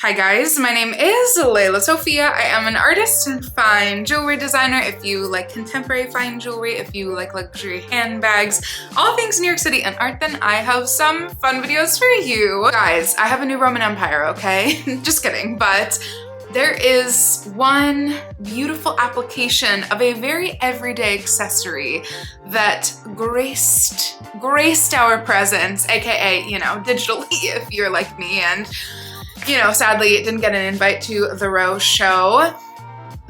Hi guys, my name is Lelasophia. I am an artist and fine jewelry designer. If you like contemporary fine jewelry, if you like luxury handbags, all things New York City and art, then I have some fun videos for you. Guys, I have a new Roman Empire, okay? Just kidding, but there is one beautiful application of a very everyday accessory that graced our presence, aka, you know, digitally if you're like me, and you know, sadly didn't get an invite to the Row show.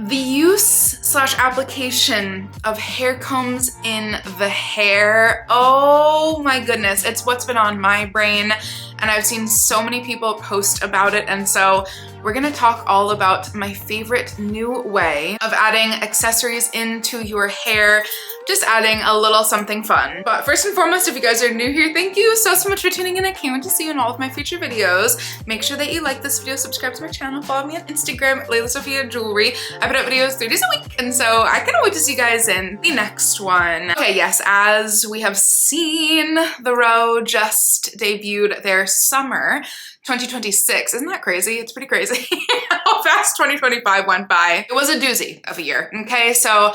The use / application of hair combs in the hair, oh my goodness, it's what's been on my brain, and I've seen so many people post about it, and so we're gonna talk all about my favorite new way of adding accessories into your hair, just adding a little something fun. But first and foremost, if you guys are new here, thank you so much for tuning in. I can't wait to see you in all of my future videos. Make sure that you like this video, subscribe to my channel, follow me on Instagram, lelasophia jewelry. I put out videos 3 days a week, and so I cannot wait to see you guys in the next one. Okay, yes, as we have seen, the Row just debuted their summer 2026. Isn't that crazy? It's pretty crazy how fast 2025 went by. It was a doozy of a year, okay? So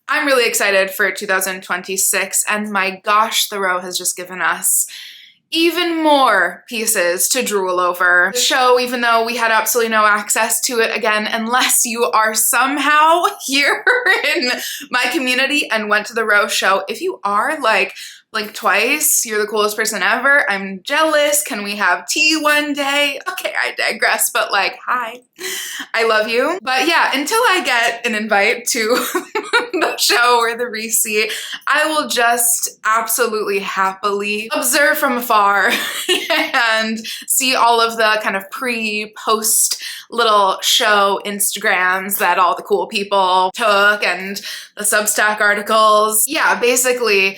I'm really excited for 2026, and my gosh, the Row has just given us even more pieces to drool over. The show, even though we had absolutely no access to it, again, unless you are somehow here in my community and went to the Row show. If you are, like, blink twice, you're the coolest person ever. I'm jealous. Can we have tea one day? Okay, I digress, but like, hi, I love you. But yeah, until I get an invite to the show or the receipt, I will just absolutely happily observe from afar and see all of the kind of pre-post little show Instagrams that all the cool people took and the Substack articles. Yeah, basically,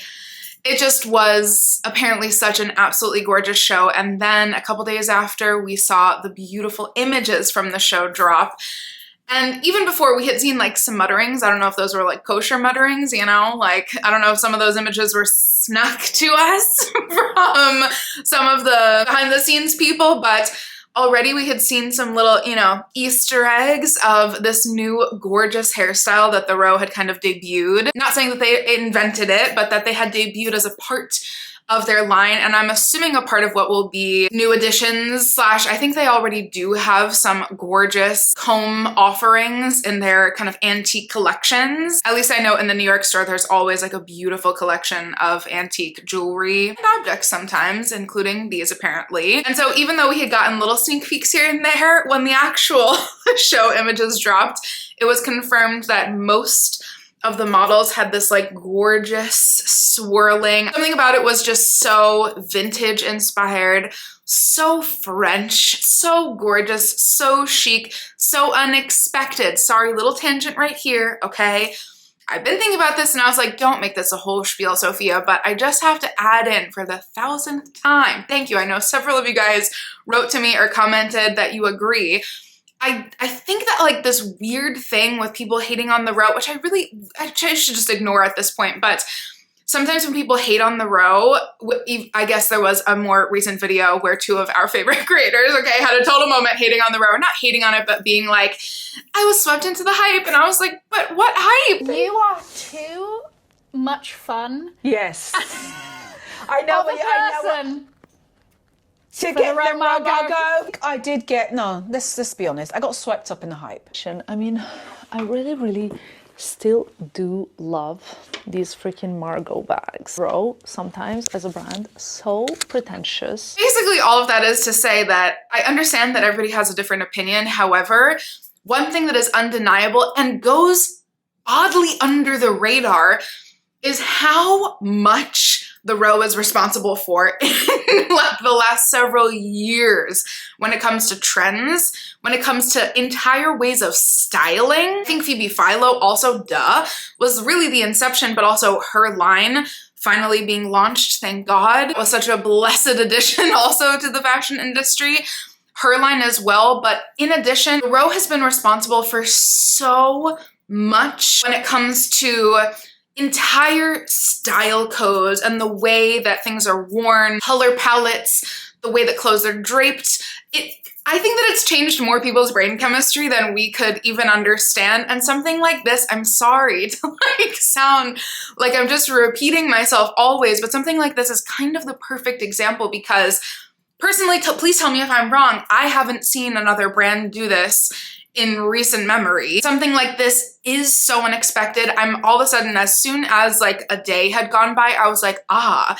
it just was apparently such an absolutely gorgeous show. And then a couple days after, we saw the beautiful images from the show drop. And even before, we had seen like some mutterings. I don't know if those were like kosher mutterings, you know? Like, I don't know if some of those images were snuck to us from some of the behind the scenes people, but already we had seen some little, you know, Easter eggs of this new gorgeous hairstyle that the Row had kind of debuted. Not saying that they invented it, but that they had debuted as a part of their line, and I'm assuming a part of what will be new additions / I think they already do have some gorgeous comb offerings in their kind of antique collections. At least I know in the New York store there's always like a beautiful collection of antique jewelry and objects sometimes, including these apparently. And so even though we had gotten little sneak peeks here and there, when the actual show images dropped, it was confirmed that most of the models had this like gorgeous swirling. Something about it was just so vintage inspired, so French, so gorgeous, so chic, so unexpected. Sorry, little tangent right here, okay? I've been thinking about this and I was like, don't make this a whole spiel, Sophia, but I just have to add in for the 1,000th time. Thank you. I know several of you guys wrote to me or commented that you agree. I think that like this weird thing with people hating on the Row, which I should just ignore at this point, but sometimes when people hate on the Row, I guess there was a more recent video where 2 of our favorite creators, okay, had a total moment hating on the Row, not hating on it, but being like, I was swept into the hype, and I was like, but what hype? You are too much fun. Yes. I know Of a person. To get the go. I did get, no, let's be honest. I got swept up in the hype. I mean, I really still do love these freaking Margot bags. Row, sometimes as a brand, so pretentious. Basically, all of that is to say that I understand that everybody has a different opinion. However, one thing that is undeniable and goes oddly under the radar is how much the Row is responsible for in like the last several years when it comes to trends, when it comes to entire ways of styling. I think Phoebe Philo also, was really the inception, but also her line finally being launched, thank God, was such a blessed addition also to the fashion industry. Her line as well, but in addition, the Row has been responsible for so much when it comes to entire style codes and the way that things are worn, color palettes, the way that clothes are draped. I think that it's changed more people's brain chemistry than we could even understand. And something like this, I'm sorry to like sound like I'm just repeating myself always, but something like this is kind of the perfect example because personally, please tell me if I'm wrong, I haven't seen another brand do this in recent memory. Something like this is so unexpected. I'm all of a sudden, as soon as like a day had gone by, I was like, ah,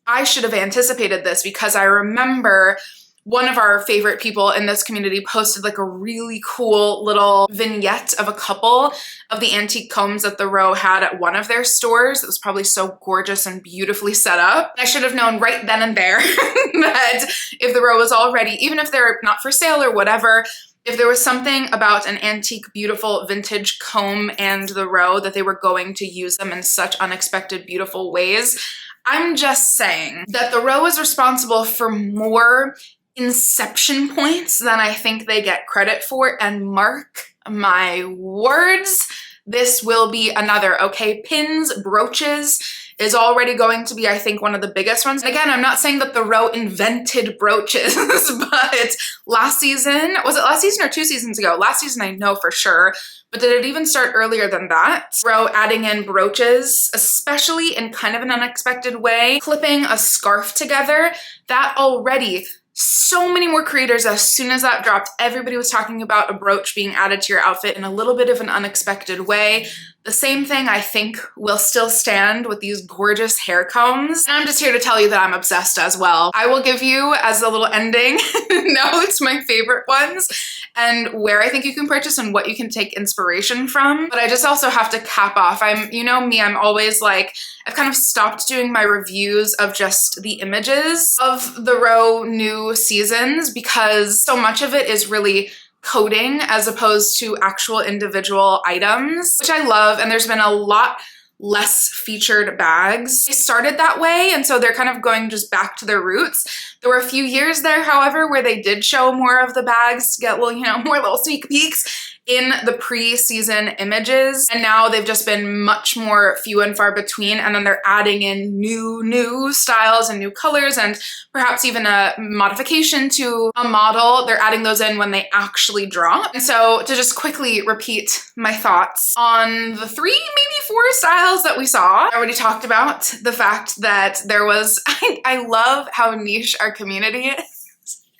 I should have anticipated this because I remember one of our favorite people in this community posted like a really cool little vignette of a couple of the antique combs that the Row had at one of their stores. It was probably so gorgeous and beautifully set up. I should have known right then and there that if the Row was all ready, even if they're not for sale or whatever, if there was something about an antique, beautiful vintage comb and the Row that they were going to use them in such unexpected, beautiful ways. I'm just saying that the Row is responsible for more inception points than I think they get credit for, and mark my words, this will be another, okay? Pins, brooches is already going to be, I think, one of the biggest ones. And again, I'm not saying that the Row invented brooches, but last season, was it last season or 2 seasons ago? Last season I know for sure, but did it even start earlier than that? Row adding in brooches, especially in kind of an unexpected way, clipping a scarf together, that already so many more creators, as soon as that dropped, everybody was talking about a brooch being added to your outfit in a little bit of an unexpected way. The same thing I think will still stand with these gorgeous hair combs. And I'm just here to tell you that I'm obsessed as well. I will give you, as a little ending note, my favorite ones and where I think you can purchase and what you can take inspiration from. But I just also have to cap off. You know me, I'm always like, I've kind of stopped doing my reviews of just the images of the Row new seasons because so much of it is really coding as opposed to actual individual items, which I love. And there's been a lot less featured bags. They started that way, and so they're kind of going just back to their roots. There were a few years there, however, where they did show more of the bags to get, well, you know, more little sneak peeks in the pre-season images, and now they've just been much more few and far between, and then they're adding in new styles and new colors and perhaps even a modification to a model. They're adding those in when they actually drop. And so to just quickly repeat my thoughts on the 3, maybe 4 styles that we saw, I already talked about the fact that there was, I love how niche our community is.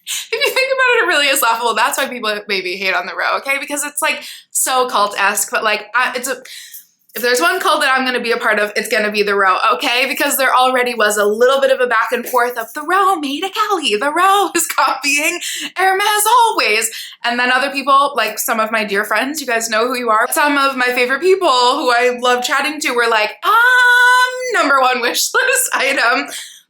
If you think about it, it really is laughable. That's why people maybe hate on the Row, okay? Because it's like so cult-esque, but like if there's one cult that I'm gonna be a part of, it's gonna be the Row, okay? Because there already was a little bit of a back and forth of the Row made a Kelly, the Row is copying Hermes always. And then other people, like some of my dear friends, you guys know who you are, some of my favorite people who I love chatting to were like, #1 wish list item.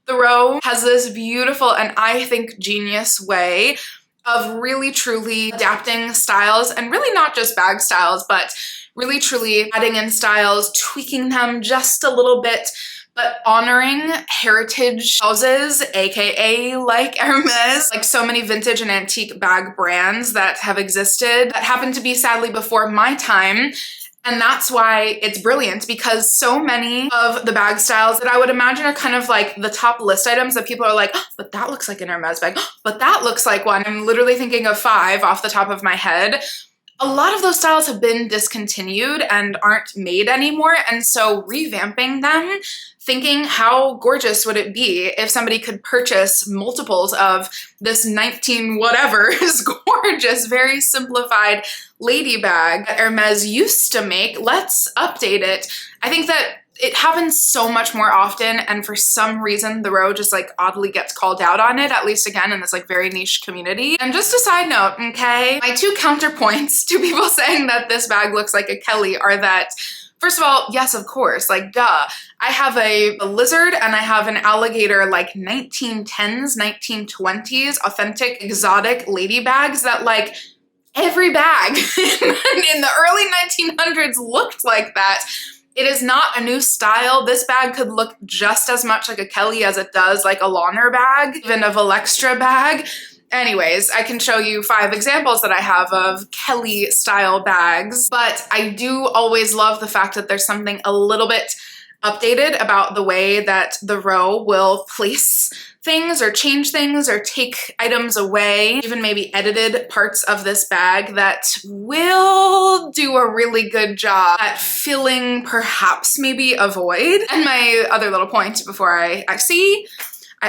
The Row has this beautiful and I think genius way of really truly adapting styles, and really not just bag styles, but really truly adding in styles, tweaking them just a little bit, but honoring heritage houses, aka like Hermes, like so many vintage and antique bag brands that have existed that happened to be sadly before my time. And that's why it's brilliant, because so many of the bag styles that I would imagine are kind of like the top list items that people are like, oh, but that looks like an Hermes bag, oh, but that looks like one. I'm literally thinking of 5 off the top of my head. A lot of those styles have been discontinued and aren't made anymore. And so revamping them, thinking how gorgeous would it be if somebody could purchase multiples of this 19 whatever is gorgeous, very simplified lady bag that Hermes used to make. Let's update it. I think that it happens so much more often, and for some reason the Row just like oddly gets called out on it, at least again in this like very niche community. And just a side note, okay, my 2 counterpoints to people saying that this bag looks like a Kelly are that, first of all, yes, of course, like duh. I have a lizard and I have an alligator, like 1910s, 1920s, authentic exotic lady bags that like every bag in the early 1900s looked like that. It is not a new style. This bag could look just as much like a Kelly as it does like a Launer bag, even a Valextra bag. Anyways, I can show you 5 examples that I have of Kelly style bags, but I do always love the fact that there's something a little bit updated about the way that the row will place things or change things or take items away, even maybe edited parts of this bag that will do a really good job at filling perhaps maybe a void. And my other little point before I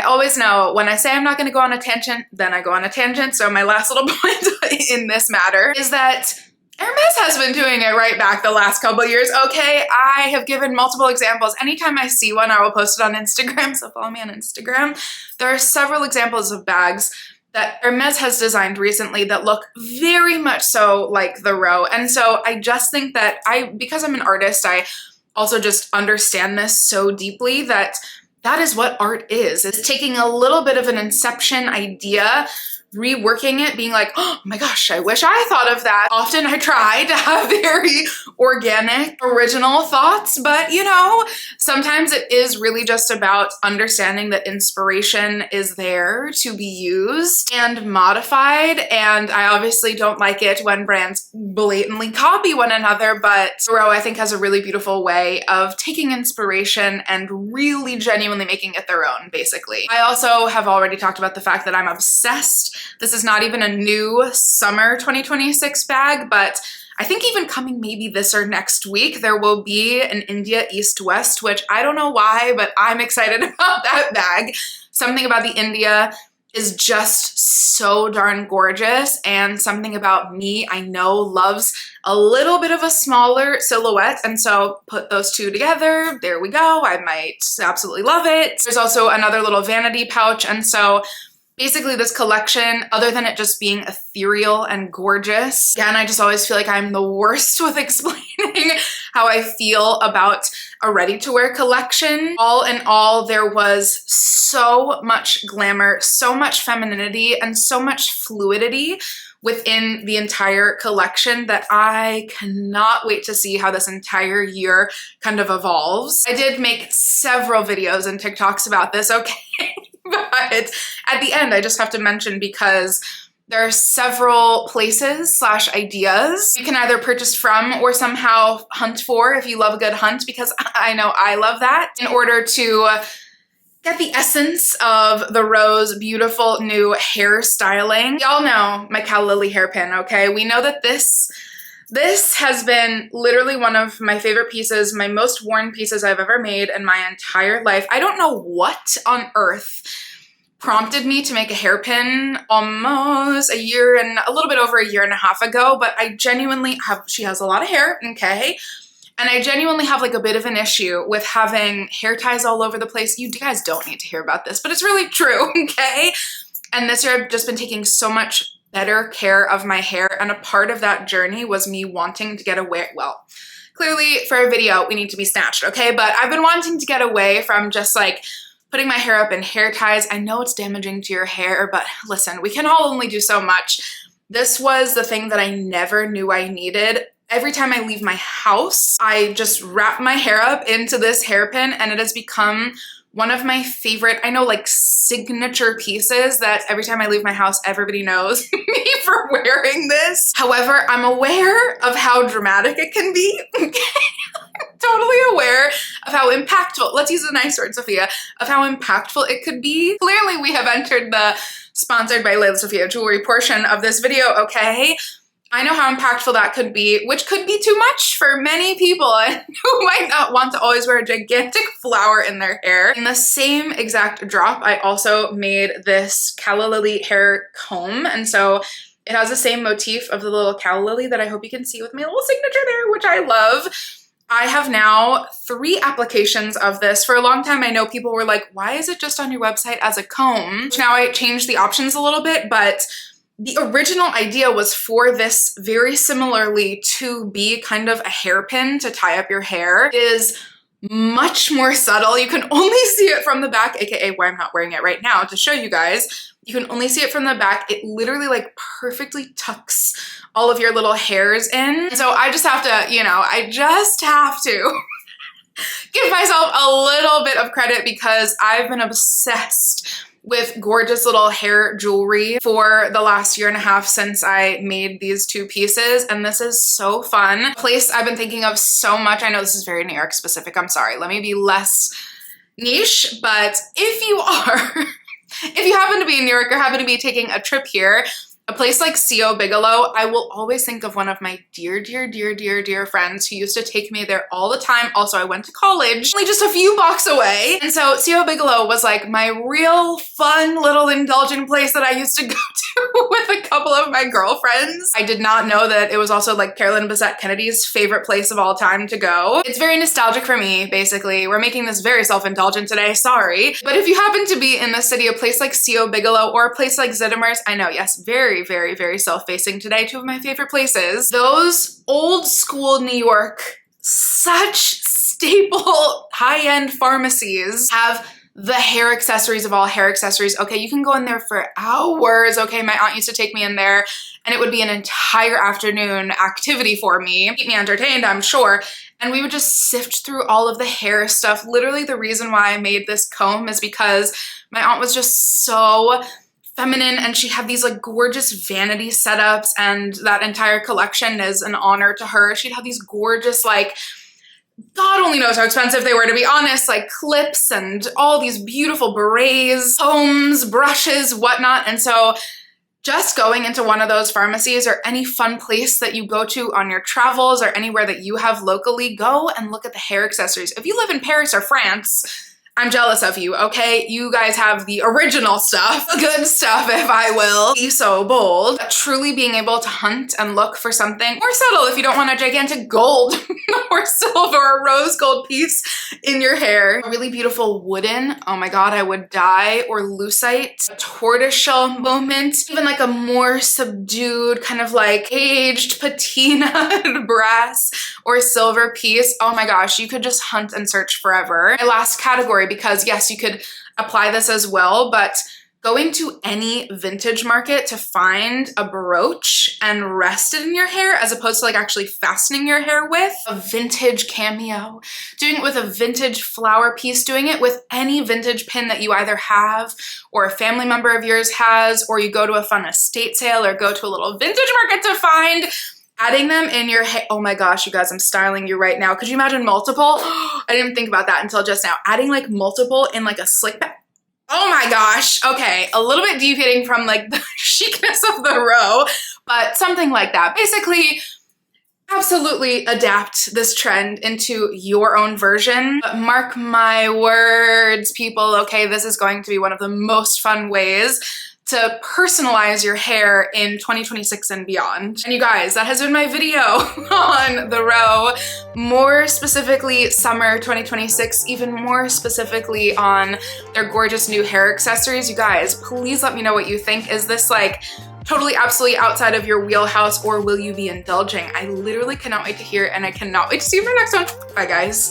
always know when I say I'm not going to go on a tangent, then I go on a tangent. So my last little point in this matter is that Hermes has been doing it right back the last couple of years, okay? I have given multiple examples. Anytime I see one, I will post it on Instagram, so follow me on Instagram. There are several examples of bags that Hermes has designed recently that look very much so like the row. And so I just think that because I'm an artist, I also just understand this so deeply that that is what art is. It's taking a little bit of an inception idea, reworking it, being like, oh my gosh, I wish I thought of that. Often I try to have very organic, original thoughts, but you know, sometimes it is really just about understanding that inspiration is there to be used and modified. And I obviously don't like it when brands blatantly copy one another, but Row I think has a really beautiful way of taking inspiration and really genuinely making it their own, basically. I also have already talked about the fact that I'm obsessed. This is not even a new summer 2026 bag, but I think even coming maybe this or next week, there will be an India East West, which I don't know why, but I'm excited about that bag. Something about the India is just so darn gorgeous, and something about me I know loves a little bit of a smaller silhouette, and so put those two together, there we go, I might absolutely love it. There's also another little vanity pouch, and so basically this collection, other than it just being ethereal and gorgeous, again, I just always feel like I'm the worst with explaining how I feel about a ready-to-wear collection. All in all, there was so much glamour, so much femininity, and so much fluidity within the entire collection that I cannot wait to see how this entire year kind of evolves. I did make several videos and TikToks about this, okay? But at the end, I just have to mention, because there are several places / ideas you can either purchase from or somehow hunt for if you love a good hunt, because I know I love that, in order to get the essence of the Row's beautiful new hair styling. Y'all know my Calla Lily hairpin, okay? We know that this has been literally one of my favorite pieces, my most worn pieces I've ever made in my entire life. I don't know what on earth prompted me to make a hairpin almost a year and a little bit over a year and a half ago, but I genuinely she has a lot of hair, okay? And I genuinely have like a bit of an issue with having hair ties all over the place. You guys don't need to hear about this, but it's really true, okay? And this year I've just been taking so much better care of my hair, and a part of that journey was me wanting to get away, well, clearly for a video we need to be snatched, okay? But I've been wanting to get away from just like putting my hair up in hair ties. I know it's damaging to your hair, but listen, we can all only do so much. This was the thing that I never knew I needed. Every time I leave my house, I just wrap my hair up into this hairpin, and it has become one of my favorite, I know, like signature pieces that every time I leave my house, everybody knows me for wearing this. However, I'm aware of how dramatic it can be. Totally aware of how impactful, let's use a nice word, Sophia, of how impactful it could be. Clearly, we have entered the sponsored by lelasophia jewelry portion of this video, okay? I know how impactful that could be, which could be too much for many people who might not want to always wear a gigantic flower in their hair. In the same exact drop, I also made this Calla Lily hair comb, and so it has the same motif of the little Calla Lily that I hope you can see with my little signature there, which I love. I have now 3 applications of this. For a long time, I know people were like, why is it just on your website as a comb? Now I changed the options a little bit, but the original idea was for this very similarly to be kind of a hairpin to tie up your hair. It is much more subtle. You can only see it from the back, aka why I'm not wearing it right now to show you guys. You can only see it from the back. It literally like perfectly tucks all of your little hairs in. So I just have to, you know, I just have to give myself a little bit of credit because I've been obsessed with gorgeous little hair jewelry for the last year and a half since I made these two pieces, and this is so fun. A place I've been thinking of so much. I know this is very New York specific, I'm sorry. Let me be less niche, but if you are, if you happen to be in New York or happen to be taking a trip here, a place like C.O. Bigelow, I will always think of one of my dear, dear, dear, dear, dear friends who used to take me there all the time. Also, I went to college, only just a few blocks away. And so C.O. Bigelow was like my real fun little indulgent place that I used to go to with a couple of my girlfriends. I did not know that it was also like Carolyn Bessette Kennedy's favorite place of all time to go. It's very nostalgic for me, basically. We're making this very self-indulgent today, sorry. But if you happen to be in the city, a place like C.O. Bigelow or a place like Zitimer's, I know, yes, very, very, very self-facing today, two of my favorite places. Those old school New York, such staple high-end pharmacies have the hair accessories of all hair accessories. Okay, you can go in there for hours. Okay, my aunt used to take me in there and it would be an entire afternoon activity for me. Keep me entertained, I'm sure. And we would just sift through all of the hair stuff. Literally the reason why I made this comb is because my aunt was just so feminine and she had these like gorgeous vanity setups, and that entire collection is an honor to her. She'd have these gorgeous, like, God only knows how expensive they were, to be honest, like clips and all these beautiful berets, combs, brushes, whatnot. And so just going into one of those pharmacies or any fun place that you go to on your travels or anywhere that you have locally, go and look at the hair accessories. If you live in Paris or France, I'm jealous of you, okay? You guys have the original stuff, the good stuff, if I will be so bold. Truly being able to hunt and look for something more subtle if you don't want a gigantic gold or silver or rose gold piece in your hair. A really beautiful wooden, oh my God, I would die, or lucite, a tortoiseshell moment, even like a more subdued kind of like aged patina brass or silver piece. Oh my gosh, you could just hunt and search forever. My last category, because yes, you could apply this as well, but going to any vintage market to find a brooch and rest it in your hair as opposed to like actually fastening your hair with a vintage cameo, doing it with a vintage flower piece, doing it with any vintage pin that you either have or a family member of yours has, or you go to a fun estate sale or go to a little vintage market to find. Adding them in your hair. Oh my gosh, you guys, I'm styling you right now. Could you imagine multiple? I didn't think about that until just now. Adding like multiple in like a slick back. Oh my gosh. Okay, a little bit deviating from like the chicness of the row, but something like that. Basically, absolutely adapt this trend into your own version. But mark my words, people, okay, this is going to be one of the most fun ways to personalize your hair in 2026 and beyond. And you guys, that has been my video on the row, more specifically summer 2026, even more specifically on their gorgeous new hair accessories. You guys, please let me know what you think. Is this like totally absolutely outside of your wheelhouse, or will you be indulging? I literally cannot wait to hear, and I cannot wait to see you in my next one. Bye guys.